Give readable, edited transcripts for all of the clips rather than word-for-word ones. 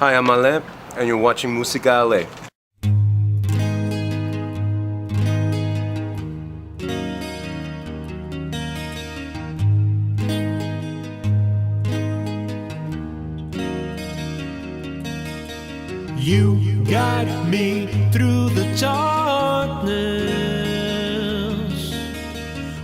Hi, I'm Ale, and you're watching Música Ale. You guide me through the darkness.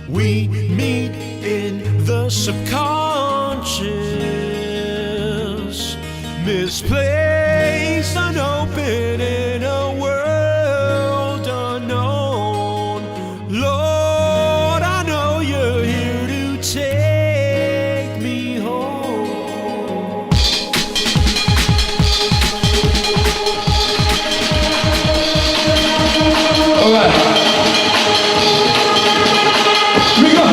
We meet in the subconscious, misplaced, unopened in a world unknown. Lord, I know you're here to take me home. All right. Here we go.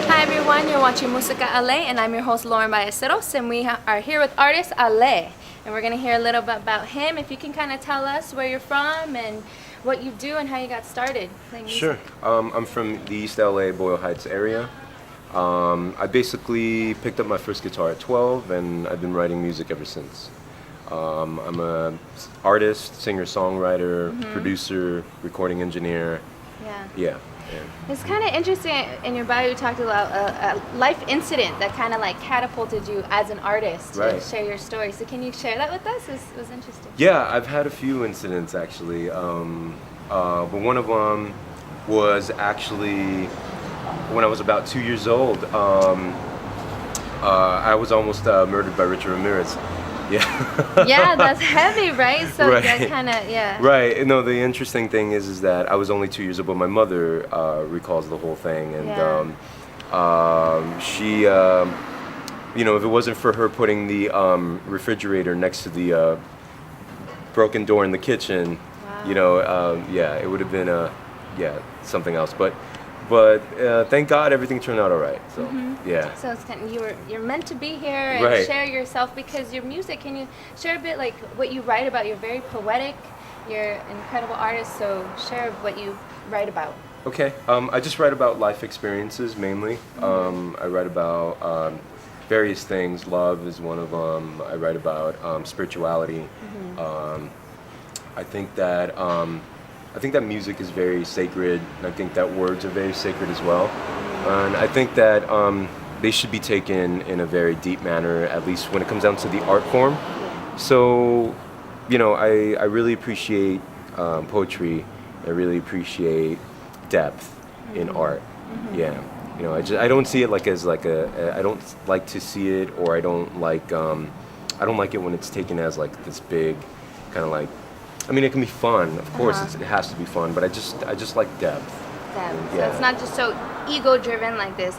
Hi everyone, you're watching Música Ale and I'm your host Lauren Ballesteros and we are here with artist Ale and we're going to hear a little bit about him. If you can kind of tell us where you're from and what you do and how you got started playing music. Sure. I'm from the East LA, Boyle Heights area. I basically picked up my first guitar at 12 and I've been writing music ever since. I'm a artist, singer-songwriter, producer, recording engineer. Yeah. Yeah. It's kind of interesting in your bio you talked about a life incident that kind of like catapulted you as an artist to Right. share your story. So can you share that with us? It was interesting. Yeah, I've had a few incidents actually, but one of them was actually when I was about 2 years old. I was almost murdered by Richard Ramirez. Yeah. Yeah, that's heavy, right? So Right. that kind of, yeah. Right. No, the interesting thing is that I was only 2 years old, but my mother recalls the whole thing, and Yeah. she, if it wasn't for her putting the refrigerator next to the broken door in the kitchen, Wow. it would have been something else. But thank God everything turned out all right. So yeah. So it's kind of, you're meant to be here and Right. share yourself because your music. Can you share a bit like what you write about? You're very poetic. You're an incredible artist. So share what you write about. Okay. I just write about life experiences mainly. I write about various things. Love is one of them. I write about spirituality. I think that music is very sacred, and I think that words are very sacred as well. And I think that they should be taken in a very deep manner, at least when it comes down to the art form. So, I really appreciate poetry. I really appreciate depth in art. Yeah. I don't see it like as like I don't like to see it, or I don't like it when it's taken as like this big kind of like. I mean, it can be fun, of course. It has to be fun, but I just like depth. Them. So Yeah. it's not just so ego-driven like this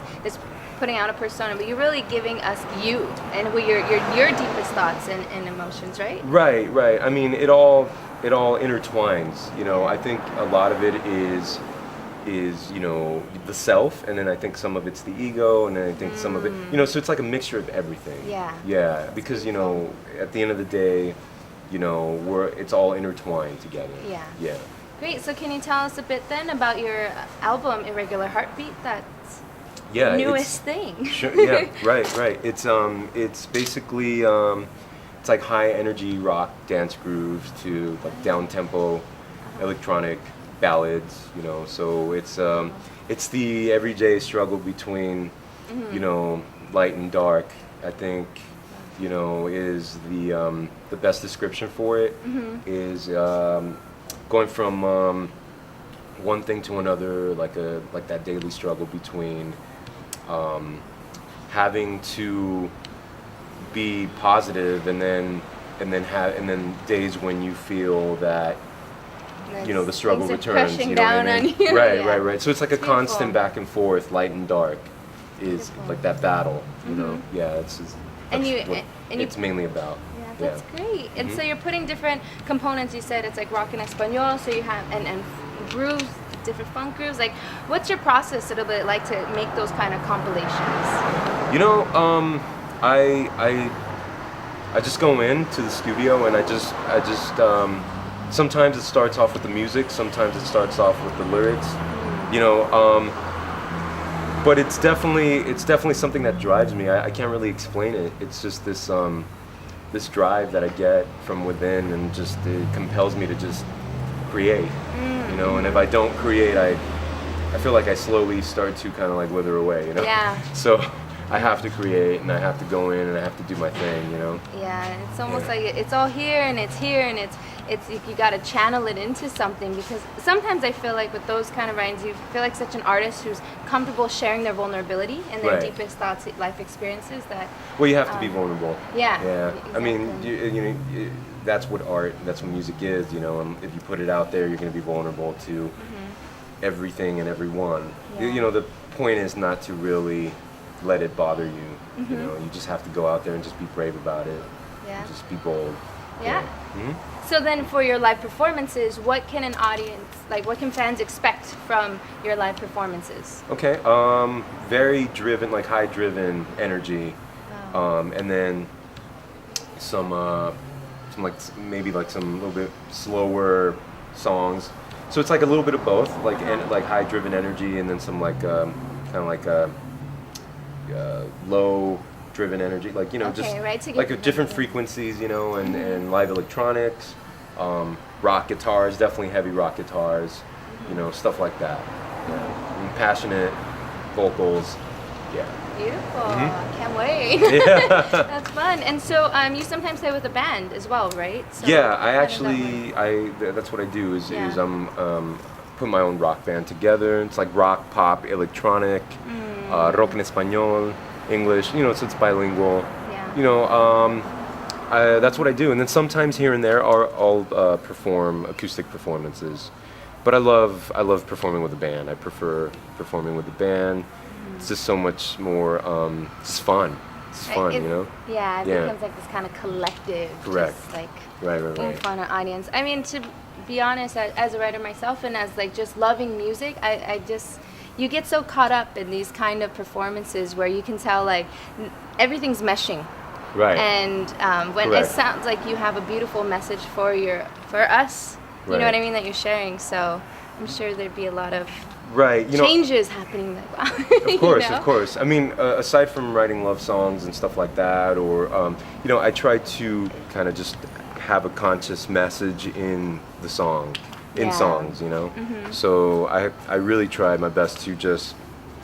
putting out a persona, but you're really giving us you and who your deepest thoughts and emotions, right? Right. I mean, it all intertwines. I think a lot of it is the self, and then I think some of it's the ego, and then I think some of it, so it's like a mixture of everything. Yeah. Yeah, because at the end of the day, it's all intertwined together. Yeah. Yeah. Great. So can you tell us a bit then about your album, Irregular Heartbeat? That's Yeah. the it's- newest thing. Sure. Yeah. Right. It's basically it's like high energy rock dance grooves to like down tempo electronic ballads. So it's the everyday struggle between light and dark, I think, you know, is the best description for it. Is going from one thing to another, like that daily struggle between having to be positive and then days when you feel that, you know, the struggle Things are returns. crushing You know what I down mean? on you. Right, Yeah. right. So it's like a It's beautiful. constant back and forth, light and dark, is Beautiful. like that battle. You know, yeah. It's And that's you- what and you- it's mainly about. Yeah, that's great. And so you're putting different components. You said it's like rock and español, so you have and grooves, different funk grooves. Like, what's your process a little bit like to make those kind of compilations? You know, I just go into the studio and I just sometimes it starts off with the music, sometimes it starts off with the lyrics. You know, but it's definitely something that drives me. I can't really explain it. It's just this drive that I get from within, and just it compels me to just create. You know, and if I don't create, I feel like I slowly start to kind of like wither away. You know. Yeah. So I have to create, and I have to go in, and I have to do my thing. You know. Yeah, it's almost Yeah. like it's all here and it's here and it's you got to channel it into something, because sometimes I feel like with those kind of writings you feel like such an artist who's comfortable sharing their vulnerability and their Right. deepest thoughts, life experiences that Well, you have to be vulnerable. yeah, Yeah. I mean, exactly. you know, that's what art, that's what music is. You know, and if you put it out there, you're going to be vulnerable to everything and everyone. Yeah. You know, the point is not to really let it bother you. You know, you just have to go out there and just be brave about it. Yeah. Just be bold. Yeah. Mhm. So then for your live performances, what can an audience, like what can fans expect from your live performances? Okay. Very driven, like high driven energy, and then some like maybe like some little bit slower songs. So it's like a little bit of both, like like high driven energy, and then some like kind of like low driven energy, like, you know, Okay, just right, to like give a different them- frequencies, you know, and live electronics, rock guitars, definitely heavy rock guitars, you know, stuff like that. Yeah. And passionate vocals. Yeah. Beautiful. Can't wait. Yeah. That's fun. And so you sometimes play with a band as well, right? So Yeah, I how does that work? actually, that's what I do is Yeah. I'm put my own rock band together. It's like rock, pop, electronic, rock en español, English, you know, so it's bilingual. Yeah. You know, that's what I do. And then sometimes here and there I'll perform acoustic performances. But I love performing with a band. I prefer performing with a band. It's just so much more, it's just fun. It's fun, you know? Yeah, it Yeah. becomes like this kind of collective, Correct. just like Right. fun audience. I mean, to be honest, as a writer myself and as like just loving music, I just, you get so caught up in these kind of performances where you can tell like everything's meshing. Right. And when it Correct. sounds like you have a beautiful message for us, you know Right. what I mean, that you're sharing. So I'm sure there'd be a lot of Right. You know, changes happening. Like, wow. Of course, you know? of course. I mean, aside from writing love songs and stuff like that, or you know, I try to kind of just have a conscious message in the song, in Yeah. songs, you know. So I really try my best to just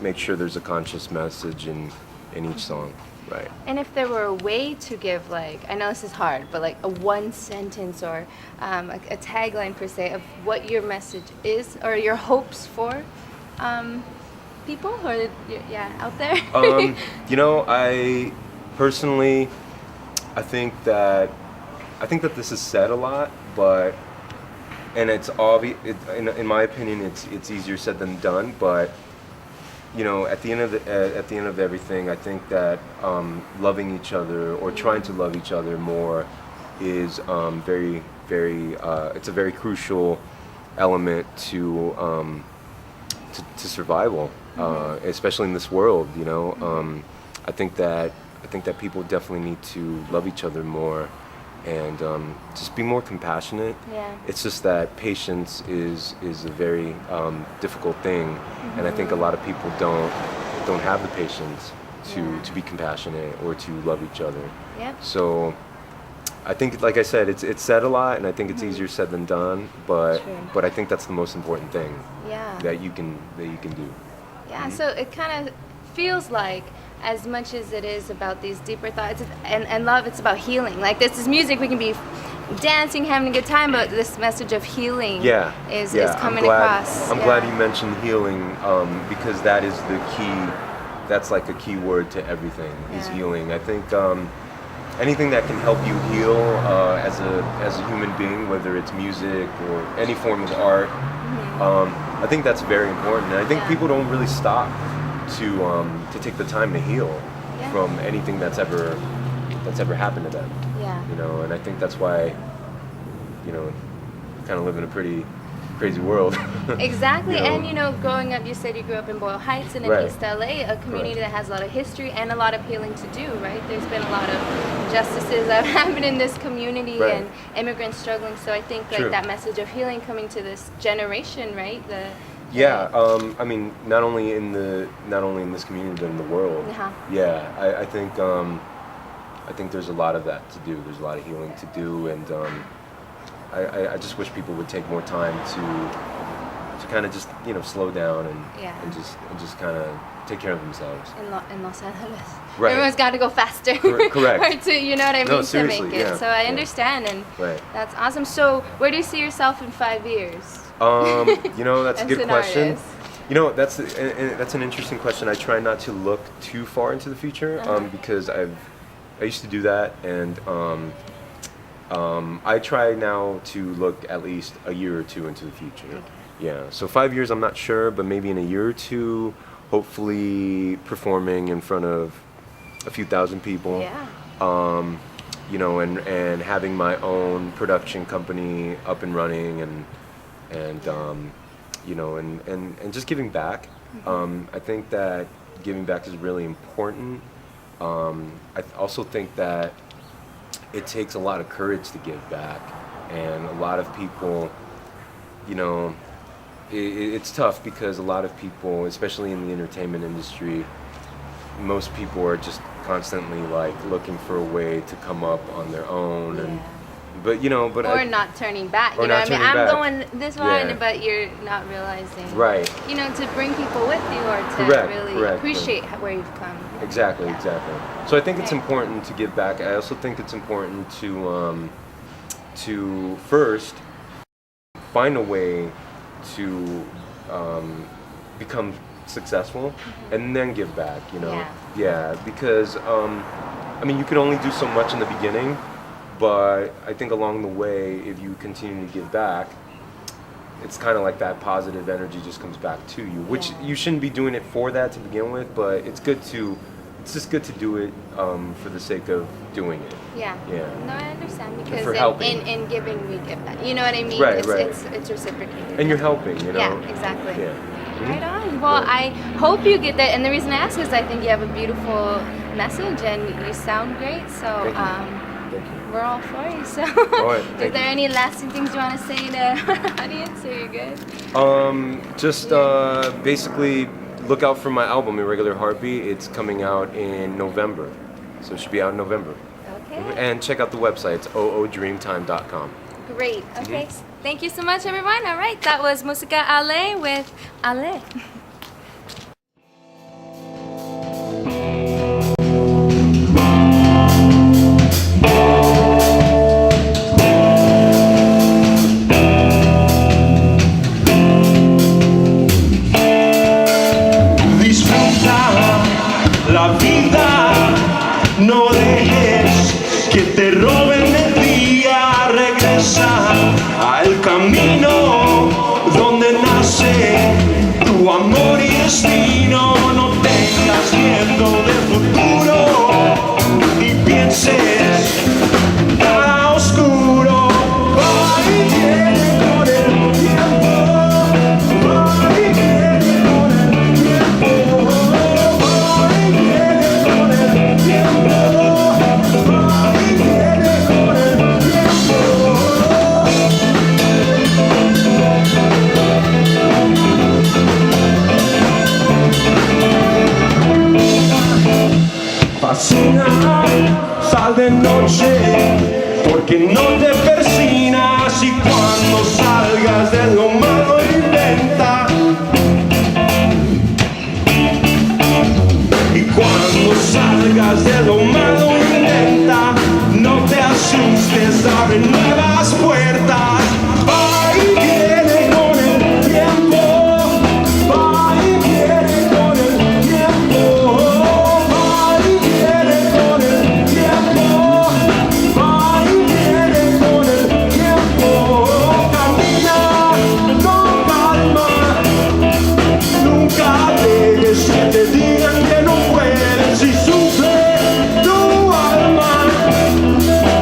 make sure there's a conscious message in each song, right? And if there were a way to give, like, I know this is hard, but like a one sentence or a tagline per se of what your message is or your hopes for people or out there. You know, I personally, I think that this is said a lot, but and it's obvious. In my opinion, it's easier said than done. But you know, at the end of everything, I think that loving each other or trying to love each other more is very, very. It's a very crucial element to survival, especially in this world. You know, I think that people definitely need to love each other more and just be more compassionate. Yeah. It's just that patience is a very difficult thing, and I think a lot of people don't have the patience to be compassionate or to love each other. Yep. So I think, like I said, it's said a lot, and I think it's easier said than done. But True. I think that's the most important thing Yeah. that you can do. Yeah, so it kind of feels like as much as it is about these deeper thoughts and love, it's about healing. Like this is music, we can be dancing, having a good time, but this message of healing is coming across. I'm glad you mentioned healing, because that is the key. That's like a key word to everything, is healing. I think anything that can help you heal as a human being, whether it's music or any form of art, I think that's very important. And I think people don't really stop to take the time to heal from anything that's ever happened to them. Yeah. You know, and I think that's why, you know, kind of live in a pretty crazy world. Exactly. You know? And you know, growing up, you said you grew up in Boyle Heights and in East LA, a community that has a lot of history and a lot of healing to do, right? There's been a lot of injustices that have happened in this community and immigrants struggling. So I think like that message of healing coming to this generation, right? I mean, not only in this community, but in the world. I think there's a lot of that to do. There's a lot of healing to do, and I just wish people would take more time to kind of just, you know, slow down and just kind of take care of themselves. In Los Angeles, Everyone's got to go faster. Correct. Or to, you know what I mean, to make it. Yeah. So I understand, and that's awesome. So where do you see yourself in 5 years? You know, that's a good question. Artist. You know, that's an interesting question. I try not to look too far into the future, because I used to do that, and I try now to look at least a year or two into the future. Okay. Yeah, so 5 years I'm not sure, but maybe in a year or two, hopefully performing in front of a few thousand people. Yeah. You know, and having my own production company up and running, and you know, and just giving back. I think that giving back is really important. I also think that it takes a lot of courage to give back, and a lot of people, you know, it's tough because a lot of people, especially in the entertainment industry, most people are just constantly like looking for a way to come up on their own, and but you know, or not turning back. You know what I mean? I'm going this way, but you're not realizing. Right. You know, to bring people with you, or to really appreciate where you've come. Exactly. So I think it's important to give back. I also think it's important to first find a way to become successful, and then give back. You know. Yeah. Because I mean, you can only do so much in the beginning. But I think along the way, if you continue to give back, it's kind of like that positive energy just comes back to you, which you shouldn't be doing it for that to begin with, but it's just good to do it for the sake of doing it. Yeah. No, I understand, because for helping. In giving, we give back. You know what I mean? Right. It's reciprocated. And you're helping, you know? Yeah, exactly. Yeah. Right on. Well, I hope you get that. And the reason I ask is I think you have a beautiful message and you sound great. So Thank you. we're all for you. So Is there any lasting things you want to say to our audience, or you're good? Just basically look out for my album, Irregular Heartbeat. It's coming out in November. So it should be out in November. Okay. And check out the website. It's oodreamtime.com. Great. Okay. Thank you so much, everyone. All right. That was Musica Ale with Ale. La vida, no dejes que te roben el día, regresa al camino donde nace tu amor y destino. No tengas miedo del futuro y pienses nada oscuro. Va y viene con el tiempo, va y viene con el tiempo. Fascina, sal de noche, porque no te persinas, y cuando salgas de lo malo inventa. Y Cuando salgas de lo malo intenta, no te asustes, abre nuevas puertas. Va y viene con el tiempo, va y viene con el tiempo, va y viene con el tiempo, va y viene con el tiempo. Camina con calma, nunca dejes que te digan que no puedes. Si sufre tu alma,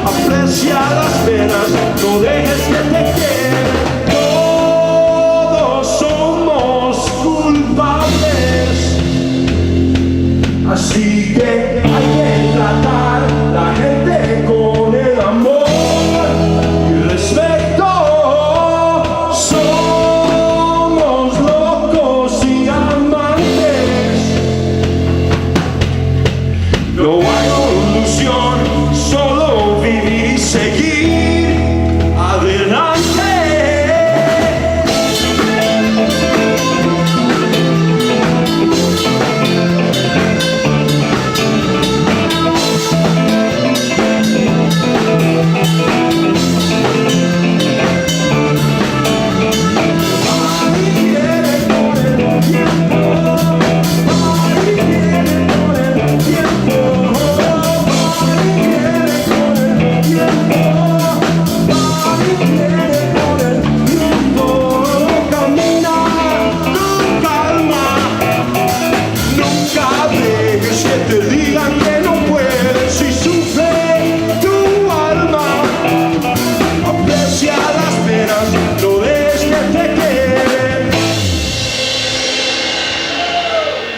aprecia las penas, no dejes que te queden. Todos somos culpables, así que hay que tratar la gente con el amor y respeto. Somos locos y amantes, no hay solución, solo vivir y seguir adelante.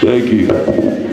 Thank you.